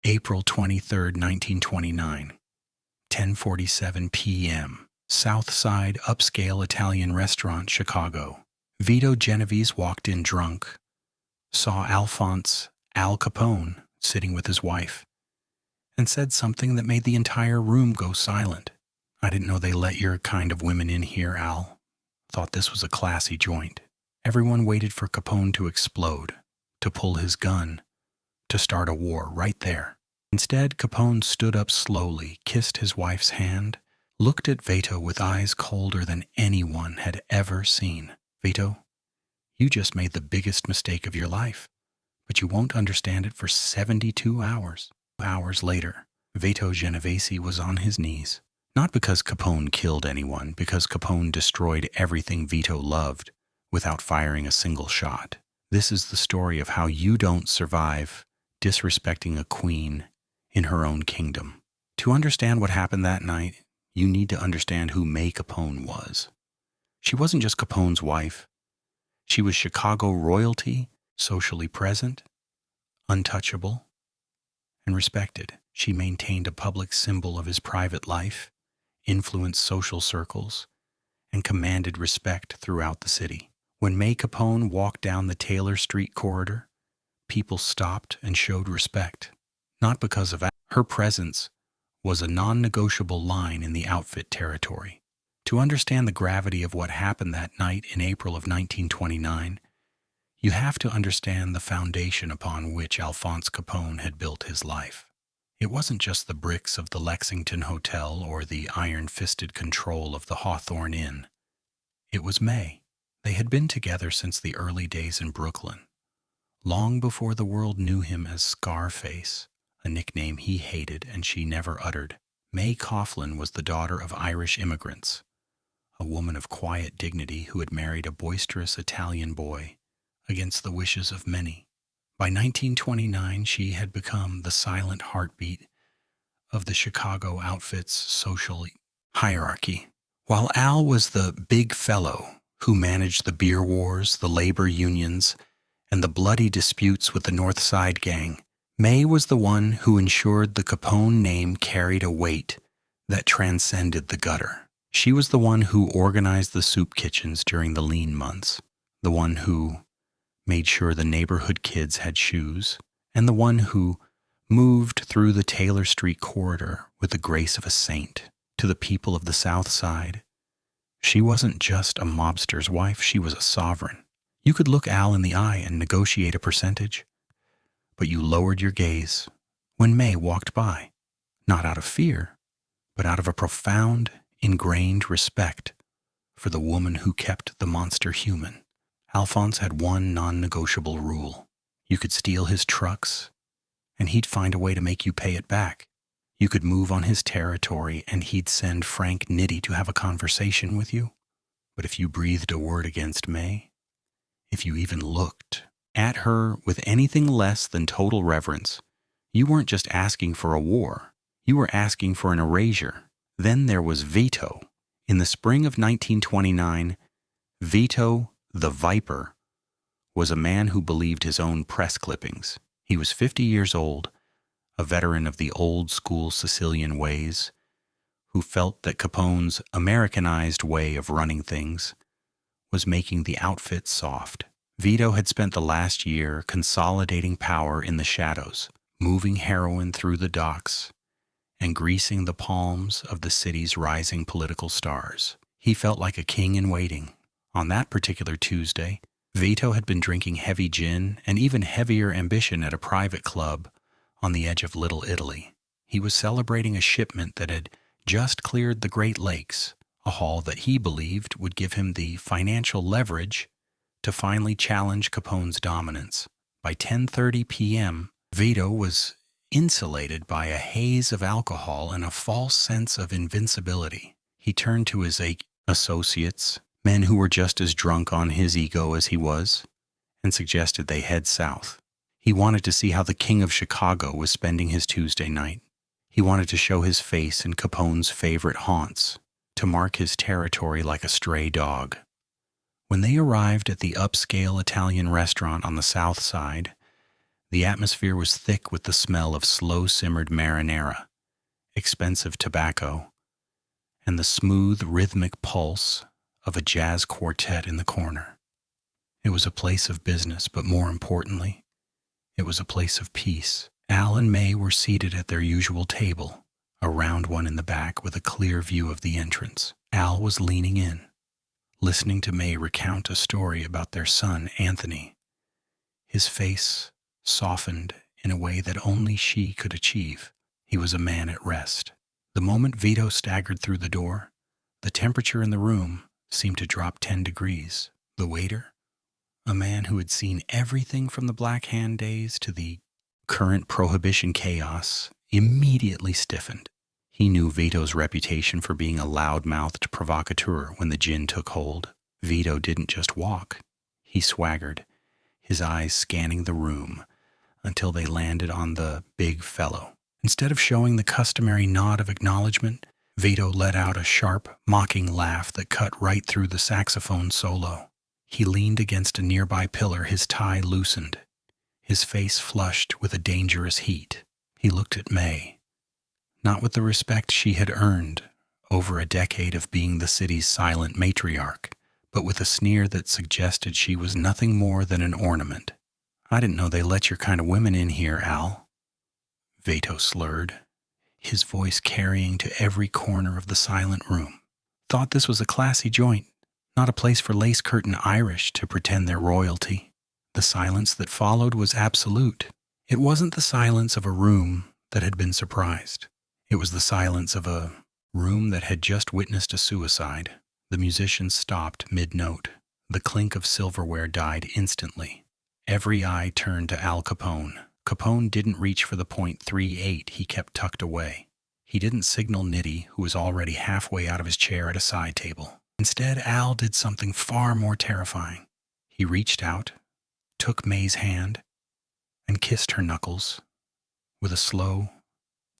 April 23, 1929, 10:47 p.m. South Side upscale Italian restaurant, Chicago. Vito Genovese walked in drunk, saw Alphonse Al Capone sitting with his wife, and said something that made the entire room go silent. "I didn't know they let your kind of women in here, Al. Thought this was a classy joint." Everyone waited for Capone to explode, to pull his gun, to start a war right there. Instead, Capone stood up slowly, kissed his wife's hand, looked at Vito with eyes colder than anyone had ever seen. "Vito, you just made the biggest mistake of your life, but you won't understand it for 72 hours. Hours later, Vito Genovese was on his knees. Not because Capone killed anyone, because Capone destroyed everything Vito loved without firing a single shot. This is the story of how you don't survive disrespecting a queen in her own kingdom. To understand what happened that night, you need to understand who May Capone was. She wasn't just Capone's wife. She was Chicago royalty, socially present, untouchable, and respected. She maintained a public symbol of his private life, influenced social circles, and commanded respect throughout the city. When May Capone walked down the Taylor Street corridor, people stopped and showed respect. Not because of her presence was a non-negotiable line in the outfit territory. To understand the gravity of what happened that night in April of 1929, you have to understand the foundation upon which Alphonse Capone had built his life. It wasn't just the bricks of the Lexington Hotel or the iron-fisted control of the Hawthorne Inn. It was May. They had been together since the early days in Brooklyn, long before the world knew him as Scarface, a nickname he hated and she never uttered. May Coughlin was the daughter of Irish immigrants, a woman of quiet dignity who had married a boisterous Italian boy against the wishes of many. By 1929, she had become the silent heartbeat of the Chicago outfit's social hierarchy. While Al was the big fellow who managed the beer wars, the labor unions, and the bloody disputes with the North Side gang, May was the one who ensured the Capone name carried a weight that transcended the gutter. She was the one who organized the soup kitchens during the lean months, the one who made sure the neighborhood kids had shoes, and the one who moved through the Taylor Street corridor with the grace of a saint. To the people of the South Side, she wasn't just a mobster's wife, she was a sovereign. You could look Al in the eye and negotiate a percentage, but you lowered your gaze when May walked by, not out of fear, but out of a profound, ingrained respect for the woman who kept the monster human. Alphonse had one non-negotiable rule. You could steal his trucks, and he'd find a way to make you pay it back. You could move on his territory, and he'd send Frank Nitti to have a conversation with you. But if you breathed a word against May, if you even looked at her with anything less than total reverence, you weren't just asking for a war. You were asking for an erasure. Then there was Vito. In the spring of 1929, Vito the Viper was a man who believed his own press clippings. He was 50 years old, a veteran of the old-school Sicilian ways, who felt that Capone's Americanized way of running things was making the outfit soft. Vito had spent the last year consolidating power in the shadows, moving heroin through the docks, and greasing the palms of the city's rising political stars. He felt like a king in waiting. On that particular Tuesday, Vito had been drinking heavy gin and even heavier ambition at a private club on the edge of Little Italy. He was celebrating a shipment that had just cleared the Great Lakes, a haul that he believed would give him the financial leverage to finally challenge Capone's dominance. By 10:30 p.m., Vito was insulated by a haze of alcohol and a false sense of invincibility. He turned to his associates, men who were just as drunk on his ego as he was, and suggested they head south. He wanted to see how the King of Chicago was spending his Tuesday night. He wanted to show his face in Capone's favorite haunts, to mark his territory like a stray dog. When they arrived at the upscale Italian restaurant on the South Side, The atmosphere was thick with the smell of slow-simmered marinara, expensive tobacco, and the smooth, rhythmic pulse of a jazz quartet in the corner. It was a place of business, but more importantly, it was a place of peace. Al and May were seated at their usual table, a round one in the back with a clear view of the entrance. Al was leaning in, listening to May recount a story about their son, Anthony. His face softened in a way that only she could achieve. He was a man at rest. The moment Vito staggered through the door, the temperature in the room seemed to drop 10 degrees. The waiter, a man who had seen everything from the Black Hand days to the current prohibition chaos, immediately stiffened. He knew Vito's reputation for being a loud-mouthed provocateur when the gin took hold. Vito didn't just walk. He swaggered, his eyes scanning the room until they landed on the big fellow. Instead of showing the customary nod of acknowledgement, Vito let out a sharp, mocking laugh that cut right through the saxophone solo. He leaned against a nearby pillar, his tie loosened, his face flushed with a dangerous heat. He looked at May, not with the respect she had earned over a decade of being the city's silent matriarch, but with a sneer that suggested she was nothing more than an ornament. "I didn't know they let your kind of women in here, Al," Vito slurred, his voice carrying to every corner of the silent room. "Thought this was a classy joint, not a place for lace-curtain Irish to pretend they're royalty." The silence that followed was absolute. It wasn't the silence of a room that had been surprised. It was the silence of a room that had just witnessed a suicide. The musicians stopped mid-note. The clink of silverware died instantly. Every eye turned to Al Capone. Capone didn't reach for the .38 he kept tucked away. He didn't signal Nitty, who was already halfway out of his chair at a side table. Instead, Al did something far more terrifying. He reached out, took May's hand, and kissed her knuckles with a slow,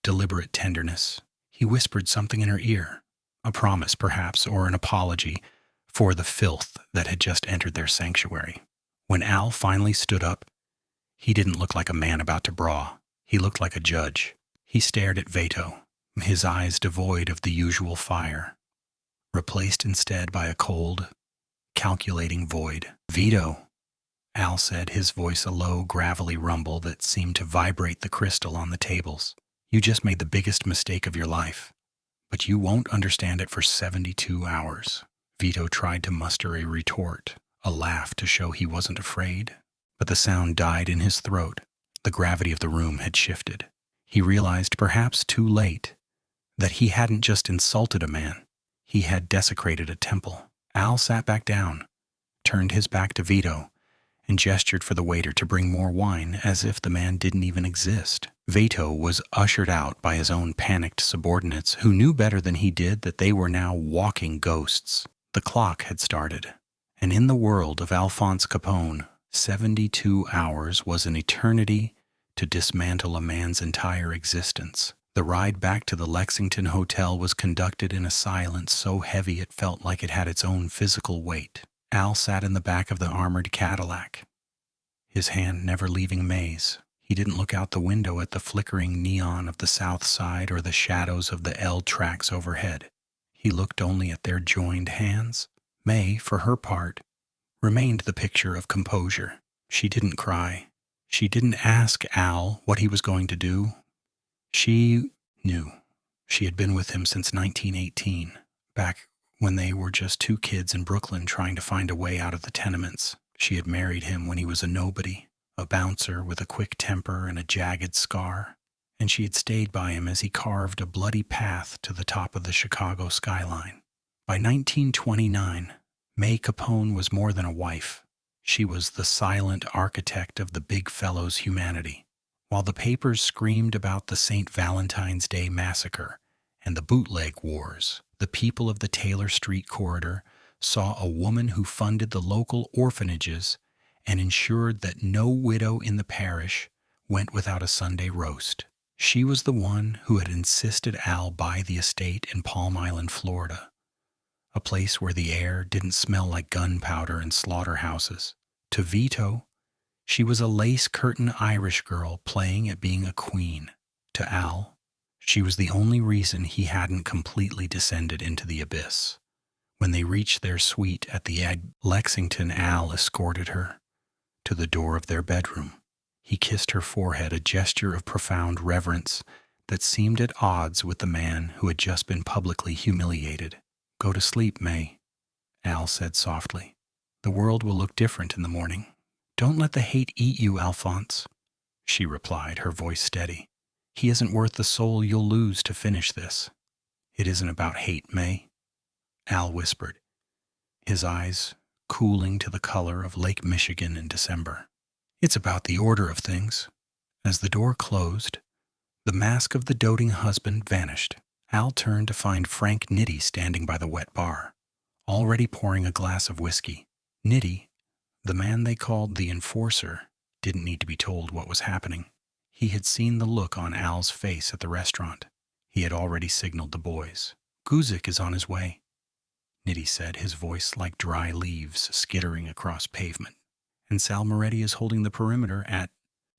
deliberate tenderness. He whispered something in her ear, a promise perhaps, or an apology for the filth that had just entered their sanctuary. When Al finally stood up, he didn't look like a man about to brawl. He looked like a judge. He stared at Vito, his eyes devoid of the usual fire, replaced instead by a cold, calculating void. "Vito," Al said, his voice a low, gravelly rumble that seemed to vibrate the crystal on the tables. "You just made the biggest mistake of your life, but you won't understand it for 72 hours. Vito tried to muster a retort, a laugh to show he wasn't afraid, but the sound died in his throat. The gravity of the room had shifted. He realized, perhaps too late, that he hadn't just insulted a man, he had desecrated a temple. Al sat back down, turned his back to Vito, and gestured for the waiter to bring more wine as if the man didn't even exist. Vito was ushered out by his own panicked subordinates who knew better than he did that they were now walking ghosts. The clock had started, and in the world of Alphonse Capone, 72 hours was an eternity to dismantle a man's entire existence. The ride back to the Lexington Hotel was conducted in a silence so heavy it felt like it had its own physical weight. Al sat in the back of the armored Cadillac, his hand never leaving May's. He didn't look out the window at the flickering neon of the South Side or the shadows of the L tracks overhead. He looked only at their joined hands. May, for her part, remained the picture of composure. She didn't cry. She didn't ask Al what he was going to do. She knew. She had been with him since 1918, back when they were just two kids in Brooklyn trying to find a way out of the tenements. She had married him when he was a nobody, a bouncer with a quick temper and a jagged scar, and she had stayed by him as he carved a bloody path to the top of the Chicago skyline. By 1929, May Capone was more than a wife. She was the silent architect of the big fellow's humanity. While the papers screamed about the St. Valentine's Day massacre and the bootleg wars, the people of the Taylor Street corridor saw a woman who funded the local orphanages and ensured that no widow in the parish went without a Sunday roast. She was the one who had insisted Al buy the estate in Palm Island, Florida, a place where the air didn't smell like gunpowder and slaughterhouses. To Vito, She was a lace-curtain Irish girl playing at being a queen. To Al, she was the only reason he hadn't completely descended into the abyss. When they reached their suite at the Lexington, Al escorted her to the door of their bedroom. He kissed her forehead, a gesture of profound reverence that seemed at odds with the man who had just been publicly humiliated. "Go to sleep, May," Al said softly. "The world will look different in the morning." "Don't let the hate eat you, Alphonse," she replied, her voice steady. "He isn't worth the soul you'll lose to finish this." "It isn't about hate, May," Al whispered, his eyes cooling to the color of Lake Michigan in December. "It's about the order of things." As the door closed, the mask of the doting husband vanished. Al turned to find Frank Nitti standing by the wet bar, already pouring a glass of whiskey. Nitti, the man they called the enforcer, didn't need to be told what was happening. He had seen the look on Al's face at the restaurant. He had already signaled the boys. "Guzik is on his way," Nitti said, his voice like dry leaves skittering across pavement. "And Sal Moretti is holding the perimeter at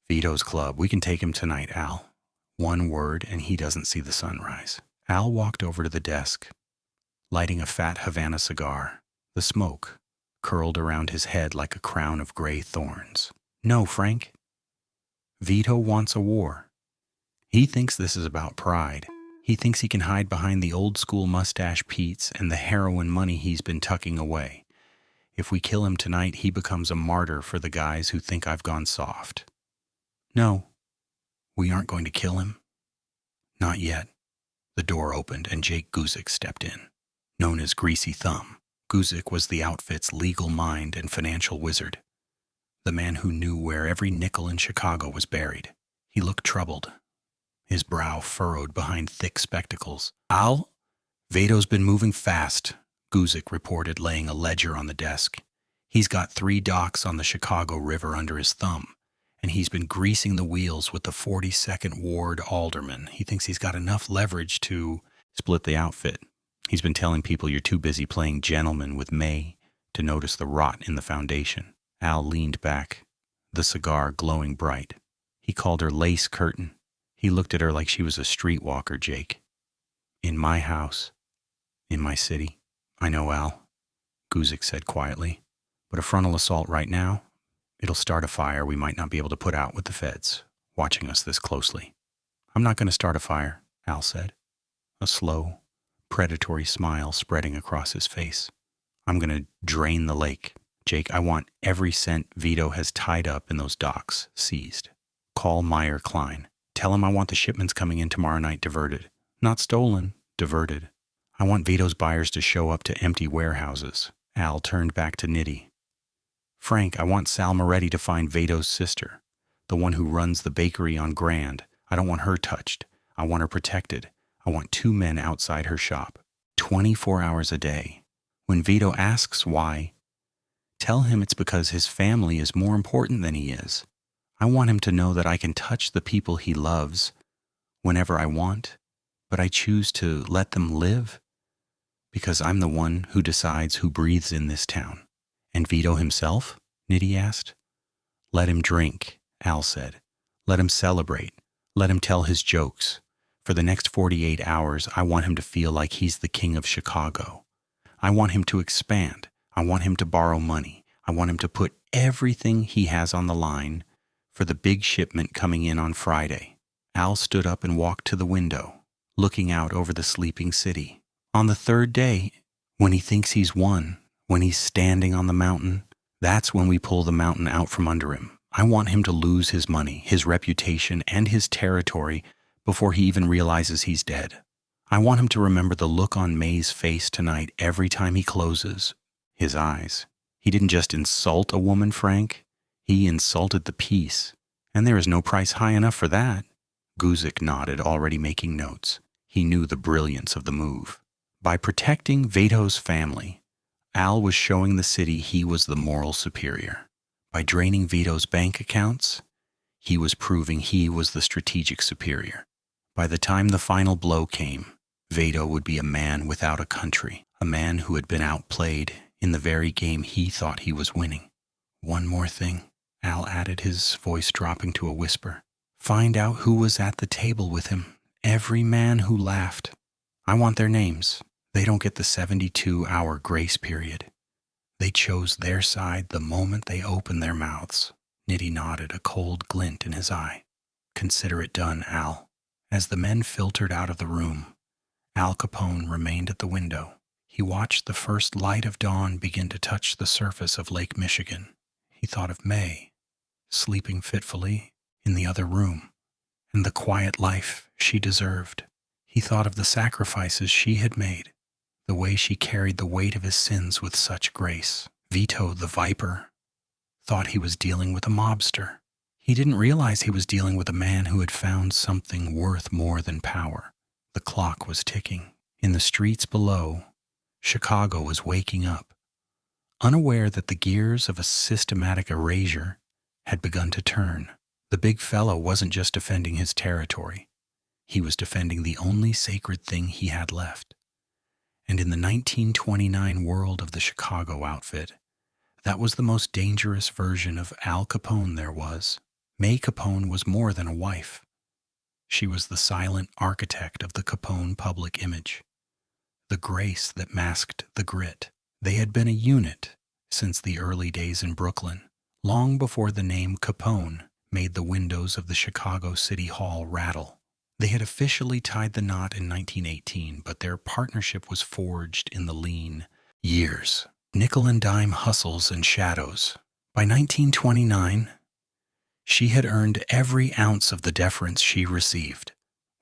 Vito's club. We can take him tonight, Al. One word and he doesn't see the sunrise." Al walked over to the desk, lighting a fat Havana cigar. The smoke curled around his head like a crown of gray thorns. "No, Frank. Vito wants a war. He thinks this is about pride. He thinks he can hide behind the old-school mustache Pete's and the heroin money he's been tucking away. If we kill him tonight, he becomes a martyr for the guys who think I've gone soft. No, we aren't going to kill him. Not yet." The door opened and Jake Guzik stepped in. Known as Greasy Thumb, Guzik was the outfit's legal mind and financial wizard, the man who knew where every nickel in Chicago was buried. He looked troubled, his brow furrowed behind thick spectacles. "Al, Vito's been moving fast," Guzik reported, laying a ledger on the desk. "He's got 3 docks on the Chicago River under his thumb, and he's been greasing the wheels with the 42nd Ward alderman. He thinks he's got enough leverage to split the outfit. He's been telling people you're too busy playing gentleman with May to notice the rot in the foundation." Al leaned back, the cigar glowing bright. He called her lace curtain. He looked at her like she was a streetwalker, Jake. "In my house, in my city." "I know, Al," Guzik said quietly. "But a frontal assault right now, it'll start a fire we might not be able to put out with the feds watching us this closely." "I'm not going to start a fire," Al said, a slow, predatory smile spreading across his face. "I'm going to drain the lake. Jake, I want every cent Vito has tied up in those docks seized. Call Meyer Klein. Tell him I want the shipments coming in tomorrow night diverted. Not stolen, diverted. I want Vito's buyers to show up to empty warehouses." Al turned back to Nitti. "Frank, I want Sal Moretti to find Vito's sister, the one who runs the bakery on Grand. I don't want her touched. I want her protected. I want 2 men outside her shop, 24 hours a day. When Vito asks why, tell him it's because his family is more important than he is. I want him to know that I can touch the people he loves whenever I want, but I choose to let them live because I'm the one who decides who breathes in this town." "And Vito himself?" Nitti asked. "Let him drink," Al said. "Let him celebrate. Let him tell his jokes. For the next 48 hours, I want him to feel like he's the king of Chicago. I want him to expand. I want him to borrow money. I want him to put everything he has on the line for the big shipment coming in on Friday." Al stood up and walked to the window, looking out over the sleeping city. "On the 3rd day, when he thinks he's won, when he's standing on the mountain, that's when we pull the mountain out from under him. I want him to lose his money, his reputation, and his territory before he even realizes he's dead. I want him to remember the look on May's face tonight every time he closes his eyes. He didn't just insult a woman, Frank. He insulted the peace, and there is no price high enough for that." Guzik nodded, already making notes. He knew the brilliance of the move. By protecting Vito's family, Al was showing the city he was the moral superior. By draining Vito's bank accounts, he was proving he was the strategic superior. By the time the final blow came, Vito would be a man without a country, a man who had been outplayed in the very game he thought he was winning. "One more thing," Al added, his voice dropping to a whisper. Find out who was at the table with him. Every man who laughed. I want their names. They don't get the 72-hour grace period. They chose their side the moment they opened their mouths. Nitti nodded, a cold glint in his eye. Consider it done, Al. As the men filtered out of the room, Al Capone remained at the window. He watched the first light of dawn begin to touch the surface of Lake Michigan. He thought of May, sleeping fitfully in the other room, and the quiet life she deserved. He thought of the sacrifices she had made, the way she carried the weight of his sins with such grace. Vito, the Viper, thought he was dealing with a mobster. He didn't realize he was dealing with a man who had found something worth more than power. The clock was ticking. In the streets below, Chicago was waking up, unaware that the gears of a systematic erasure had begun to turn. The big fellow wasn't just defending his territory. He was defending the only sacred thing he had left. And in the 1929 world of the Chicago outfit, that was the most dangerous version of Al Capone there was. May Capone was more than a wife. She was the silent architect of the Capone public image, the grace that masked the grit. They had been a unit since the early days in Brooklyn, long before the name Capone made the windows of the Chicago City Hall rattle. They had officially tied the knot in 1918, but their partnership was forged in the lean years, nickel and dime hustles and shadows. By 1929, she had earned every ounce of the deference she received.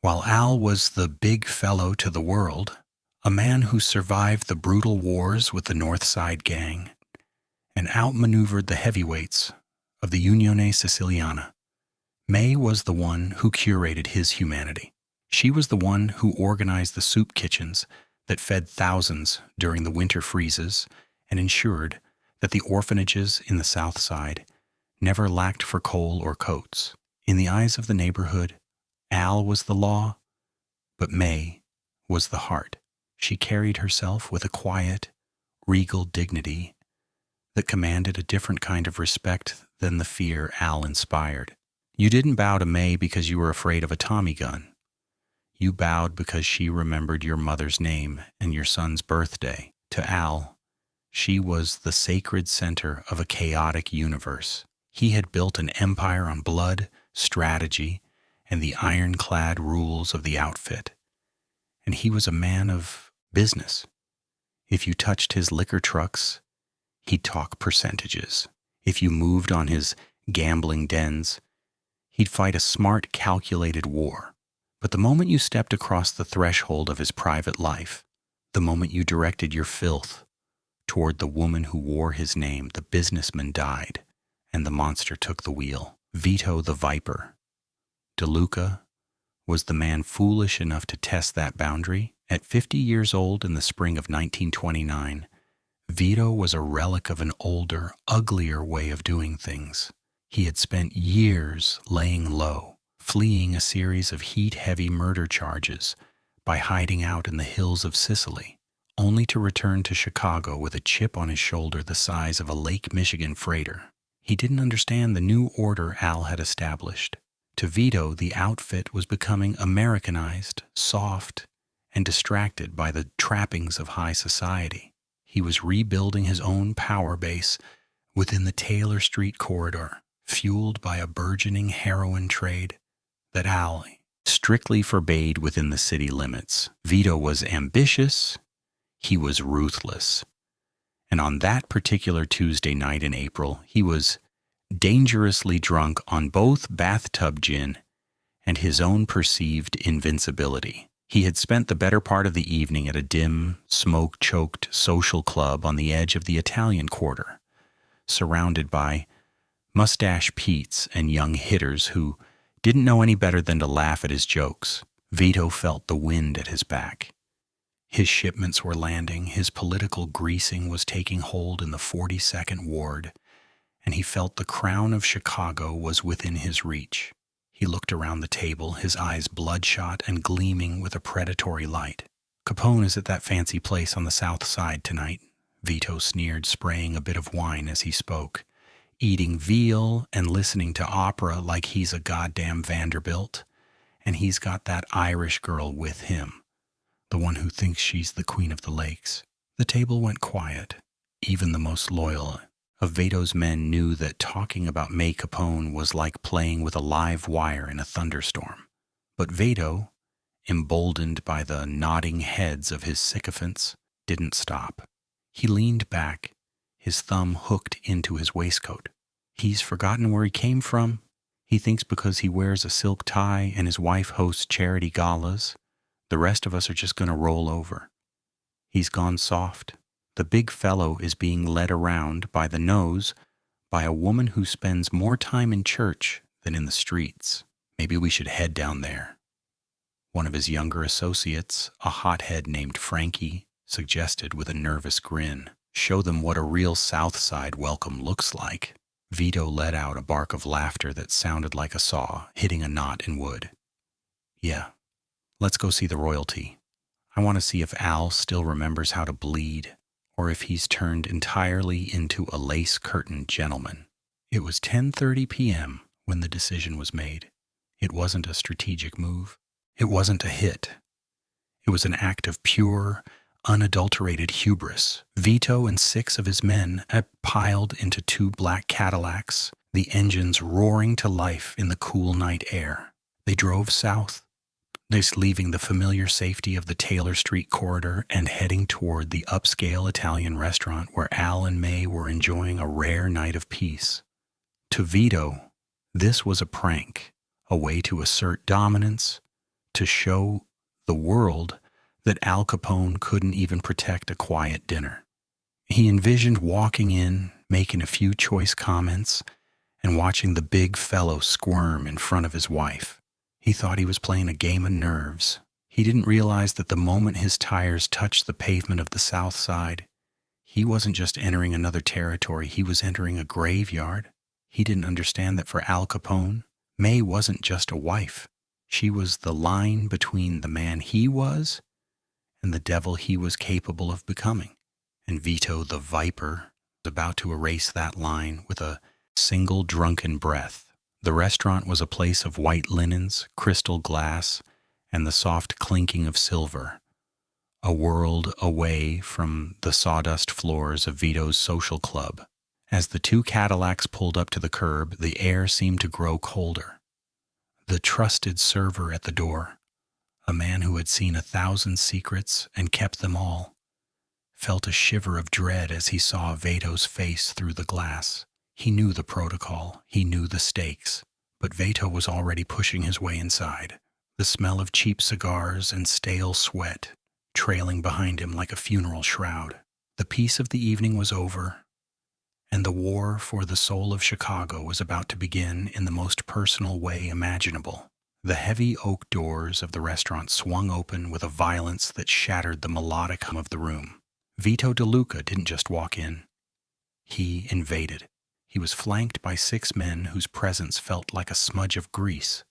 While Al was the big fellow to the world, a man who survived the brutal wars with the North Side Gang and outmaneuvered the heavyweights of the Unione Siciliana, May was the one who curated his humanity. She was the one who organized the soup kitchens that fed thousands during the winter freezes and ensured that the orphanages in the South Side never lacked for coal or coats. In the eyes of the neighborhood, Al was the law, but May was the heart. She carried herself with a quiet, regal dignity that commanded a different kind of respect than the fear Al inspired. You didn't bow to May because you were afraid of a Tommy gun. You bowed because she remembered your mother's name and your son's birthday. To Al, she was the sacred center of a chaotic universe. He had built an empire on blood, strategy, and the ironclad rules of the outfit. And he was a man of business. If you touched his liquor trucks, he'd talk percentages. If you moved on his gambling dens, he'd fight a smart, calculated war. But the moment you stepped across the threshold of his private life, the moment you directed your filth toward the woman who wore his name, the businessman died, and the monster took the wheel. Vito the Viper. DeLuca was the man foolish enough to test that boundary. At 50 years old in the spring of 1929, Vito was a relic of an older, uglier way of doing things. He had spent years laying low, fleeing a series of heat-heavy murder charges by hiding out in the hills of Sicily, only to return to Chicago with a chip on his shoulder the size of a Lake Michigan freighter. He didn't understand the new order Al had established. To Vito, the outfit was becoming Americanized, soft, and distracted by the trappings of high society. He was rebuilding his own power base within the Taylor Street corridor, fueled by a burgeoning heroin trade that Al strictly forbade within the city limits. Vito was ambitious, he was ruthless. And on that particular Tuesday night in April, he was dangerously drunk on both bathtub gin and his own perceived invincibility. He had spent the better part of the evening at a dim, smoke-choked social club on the edge of the Italian Quarter, surrounded by mustache Petes and young hitters who didn't know any better than to laugh at his jokes. Vito felt the wind at his back. His shipments were landing, his political greasing was taking hold in the 42nd Ward, and he felt the crown of Chicago was within his reach. He looked around the table, his eyes bloodshot and gleaming with a predatory light. Capone is at that fancy place on the South Side tonight, Vito sneered, spraying a bit of wine as he spoke. eating veal and listening to opera like he's a goddamn Vanderbilt. And he's got that Irish girl with him, the one who thinks she's the queen of the lakes. The table went quiet. Even the most loyal of Veto's men knew that talking about May Capone was like playing with a live wire in a thunderstorm. But Veto, emboldened by the nodding heads of his sycophants, didn't stop. He leaned back, his thumb hooked into his waistcoat. He's forgotten where he came from. He thinks because he wears a silk tie and his wife hosts charity galas, the rest of us are just going to roll over. He's gone soft. The big fellow is being led around by the nose by a woman who spends more time in church than in the streets. Maybe we should head down there. One of his younger associates, a hothead named Frankie, suggested with a nervous grin. Show them what a real South Side welcome looks like. Vito let out a bark of laughter that sounded like a saw hitting a knot in wood. Yeah, let's go see the royalty. I want to see if Al still remembers how to bleed, or if he's turned entirely into a lace-curtained gentleman. It was 10:30 p.m. when the decision was made. It wasn't a strategic move. It wasn't a hit. It was an act of pure, unadulterated hubris. Vito and 6 of his men had piled into 2 black Cadillacs, the engines roaring to life in the cool night air. They drove south, leaving the familiar safety of the Taylor Street corridor and heading toward the upscale Italian restaurant where Al and May were enjoying a rare night of peace. To Vito, this was a prank, a way to assert dominance, to show the world that Al Capone couldn't even protect a quiet dinner. He envisioned walking in, making a few choice comments, and watching the big fellow squirm in front of his wife. He thought he was playing a game of nerves. He didn't realize that the moment his tires touched the pavement of the South Side, he wasn't just entering another territory, he was entering a graveyard. He didn't understand that for Al Capone, May wasn't just a wife. She was the line between the man he was and the devil he was capable of becoming. And Vito the Viper was about to erase that line with a single drunken breath. The restaurant was a place of white linens, crystal glass, and the soft clinking of silver, a world away from the sawdust floors of Vito's social club. As the 2 Cadillacs pulled up to the curb, the air seemed to grow colder. The trusted server at the door, a man who had seen 1,000 secrets and kept them all, felt a shiver of dread as he saw Vito's face through the glass. He knew the protocol, he knew the stakes, but Vito was already pushing his way inside, the smell of cheap cigars and stale sweat trailing behind him like a funeral shroud. The peace of the evening was over, and the war for the soul of Chicago was about to begin in the most personal way imaginable. The heavy oak doors of the restaurant swung open with a violence that shattered the melodic hum of the room. Vito DeLuca didn't just walk in. He invaded. He was flanked by 6 men whose presence felt like a smudge of grease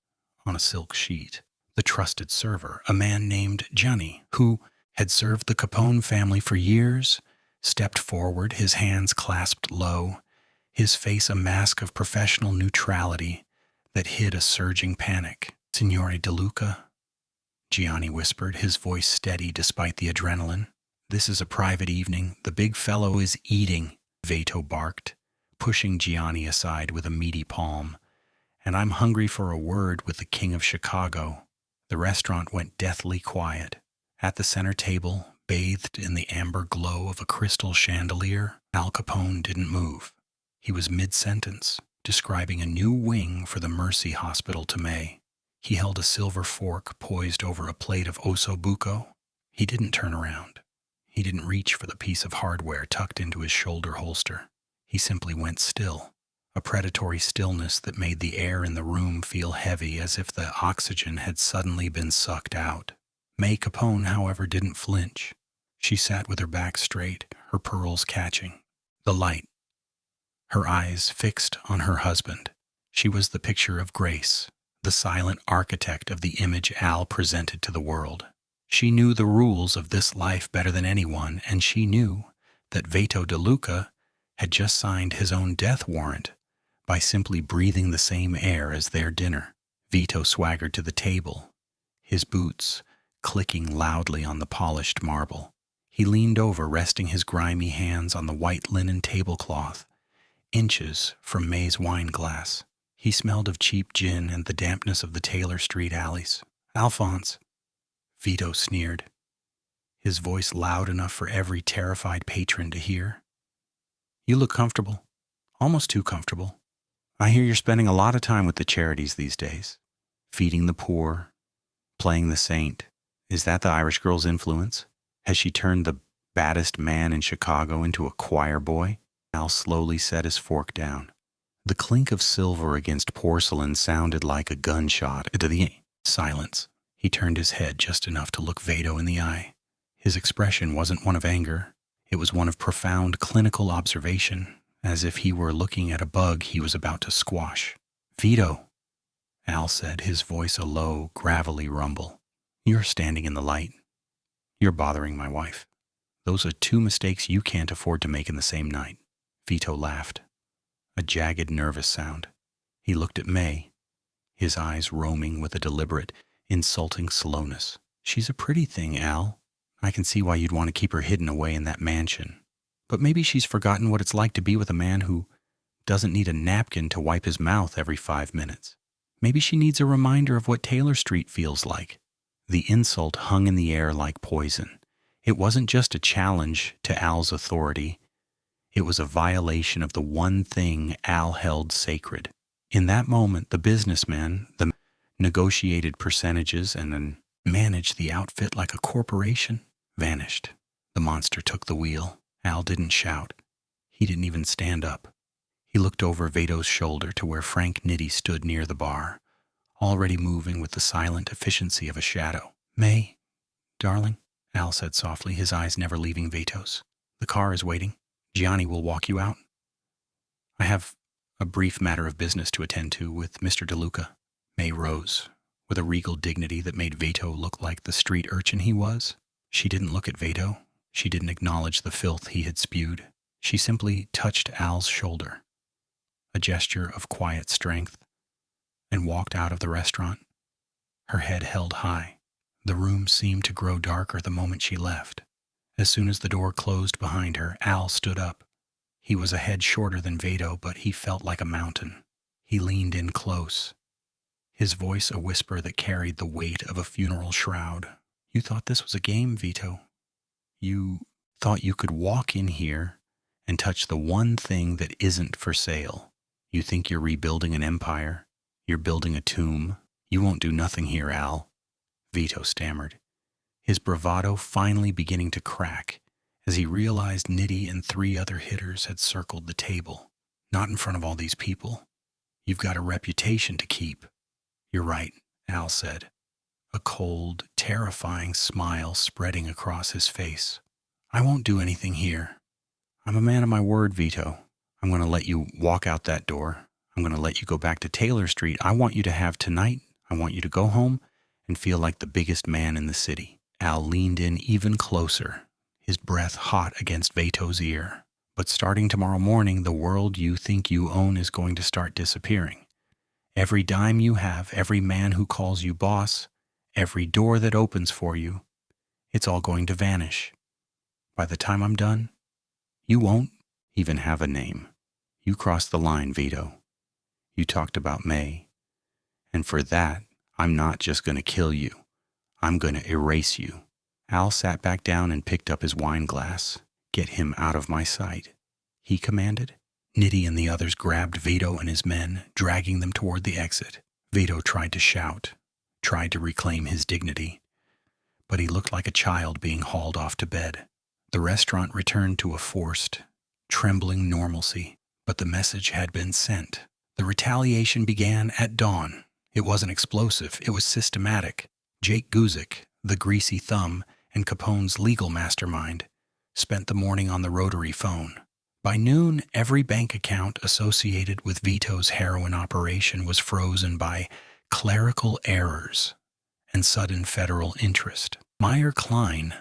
on a silk sheet. The trusted server, a man named Johnny, who had served the Capone family for years, stepped forward, his hands clasped low, his face a mask of professional neutrality that hid a surging panic. "Signore DeLuca," Gianni whispered, his voice steady despite the adrenaline. "This is a private evening. The big fellow is eating," Vito barked, pushing Gianni aside with a meaty palm. "And I'm hungry for a word with the King of Chicago." The restaurant went deathly quiet. At the center table, bathed in the amber glow of a crystal chandelier, Al Capone didn't move. He was mid-sentence, describing a new wing for the Mercy Hospital to May. He held a silver fork poised over a plate of osso buco. He didn't turn around. He didn't reach for the piece of hardware tucked into his shoulder holster. He simply went still, a predatory stillness that made the air in the room feel heavy as if the oxygen had suddenly been sucked out. May Capone, however, didn't flinch. She sat with her back straight, her pearls catching the light, her eyes fixed on her husband. She was the picture of grace, the silent architect of the image Al presented to the world. She knew the rules of this life better than anyone, and she knew that Vito DeLuca had just signed his own death warrant by simply breathing the same air as their dinner. Vito swaggered to the table, his boots clicking loudly on the polished marble. He leaned over, resting his grimy hands on the white linen tablecloth, inches from May's wine glass. He smelled of cheap gin and the dampness of the Taylor Street alleys. "Alphonse," Vito sneered, his voice loud enough for every terrified patron to hear. "You look comfortable, almost too comfortable. I hear you're spending a lot of time with the charities these days, feeding the poor, playing the saint. Is that the Irish girl's influence? Has she turned the baddest man in Chicago into a choir boy?" Al slowly set his fork down. The clink of silver against porcelain sounded like a gunshot into the silence. He turned his head just enough to look Vito in the eye. His expression wasn't one of anger. It was one of profound clinical observation, as if he were looking at a bug he was about to squash. "Vito," Al said, his voice a low, gravelly rumble. "You're standing in the light. You're bothering my wife. Those are two mistakes you can't afford to make in the same night." Vito laughed, a jagged, nervous sound. He looked at May, his eyes roaming with a deliberate, insulting slowness. "She's a pretty thing, Al. I can see why you'd want to keep her hidden away in that mansion. But maybe she's forgotten what it's like to be with a man who doesn't need a napkin to wipe his mouth every 5 minutes. Maybe she needs a reminder of what Taylor Street feels like." The insult hung in the air like poison. It wasn't just a challenge to Al's authority. It was a violation of the one thing Al held sacred. In that moment, the businessman, the negotiated percentages and then managed the outfit like a corporation, vanished. The monster took the wheel. Al didn't shout. He didn't even stand up. He looked over Vito's shoulder to where Frank Nitti stood near the bar, already moving with the silent efficiency of a shadow. "May, darling," Al said softly, his eyes never leaving Vito's. "The car is waiting. Gianni will walk you out. I have a brief matter of business to attend to with Mr. DeLuca." May rose, with a regal dignity that made Vito look like the street urchin he was. She didn't look at Vito. She didn't acknowledge the filth he had spewed. She simply touched Al's shoulder, a gesture of quiet strength, and walked out of the restaurant, her head held high. The room seemed to grow darker the moment she left. As soon as the door closed behind her, Al stood up. He was a head shorter than Vito, but he felt like a mountain. He leaned in close, his voice a whisper that carried the weight of a funeral shroud. "You thought this was a game, Vito. You thought you could walk in here and touch the one thing that isn't for sale. You think you're rebuilding an empire. You're building a tomb. You won't do nothing here, Al," Vito stammered, his bravado finally beginning to crack as he realized Nitti and 3 other hitters had circled the table. "Not in front of all these people. You've got a reputation to keep." "You're right," Al said, a cold, terrifying smile spreading across his face. "I won't do anything here. I'm a man of my word, Vito. I'm going to let you walk out that door. I'm going to let you go back to Taylor Street. I want you to have tonight. I want you to go home and feel like the biggest man in the city." Al leaned in even closer, his breath hot against Vito's ear. "But starting tomorrow morning, the world you think you own is going to start disappearing. Every dime you have, every man who calls you boss, every door that opens for you, it's all going to vanish. By the time I'm done, you won't even have a name. You crossed the line, Vito. You talked about May. And for that, I'm not just going to kill you. I'm going to erase you." Al sat back down and picked up his wine glass. "Get him out of my sight," he commanded. Nitti and the others grabbed Vito and his men, dragging them toward the exit. Vito tried to shout, tried to reclaim his dignity, but he looked like a child being hauled off to bed. The restaurant returned to a forced, trembling normalcy, but the message had been sent. The retaliation began at dawn. It wasn't explosive, it was systematic. Jake Guzik, the greasy thumb and Capone's legal mastermind, spent the morning on the rotary phone. By noon, every bank account associated with Vito's heroin operation was frozen by clerical errors and sudden federal interest. Meyer Klein,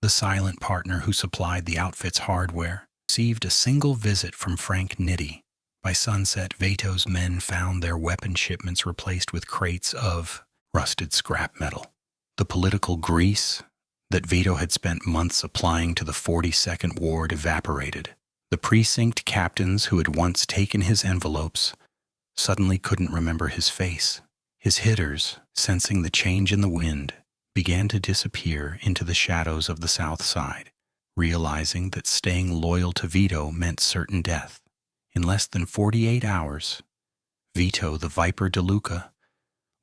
the silent partner who supplied the outfit's hardware, received a single visit from Frank Nitti, By sunset, Vito's men found their weapon shipments replaced with crates of rusted scrap metal. The political grease that Vito had spent months applying to the 42nd Ward evaporated. The precinct captains who had once taken his envelopes suddenly couldn't remember his face. His hitters, sensing the change in the wind, began to disappear into the shadows of the south side, realizing that staying loyal to Vito meant certain death. In less than 48 hours, Vito the Viper DeLuca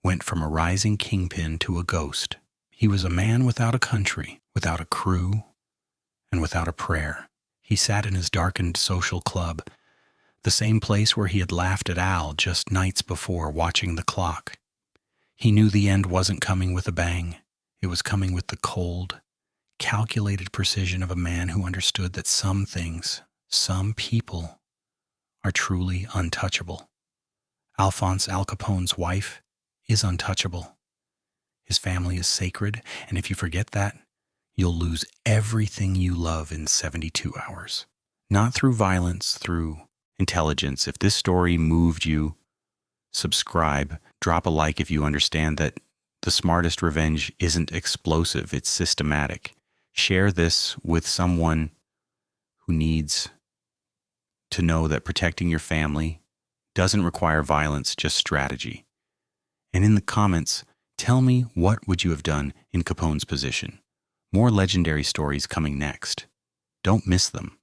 went from a rising kingpin to a ghost. He was a man without a country, without a crew, and without a prayer. He sat in his darkened social club, the same place where he had laughed at Al just nights before, watching the clock. He knew the end wasn't coming with a bang. It was coming with the cold, calculated precision of a man who understood that some things, some people, are truly untouchable. Alphonse Al Capone's wife is untouchable. His family is sacred, and if you forget that, you'll lose everything you love in 72 hours. Not through violence, through intelligence. If this story moved you, subscribe, drop a like if you understand that the smartest revenge isn't explosive, it's systematic. Share this with someone who needs to know that protecting your family doesn't require violence, just strategy. And in the comments, tell me what would you have done in Capone's position. More legendary stories coming next. Don't miss them.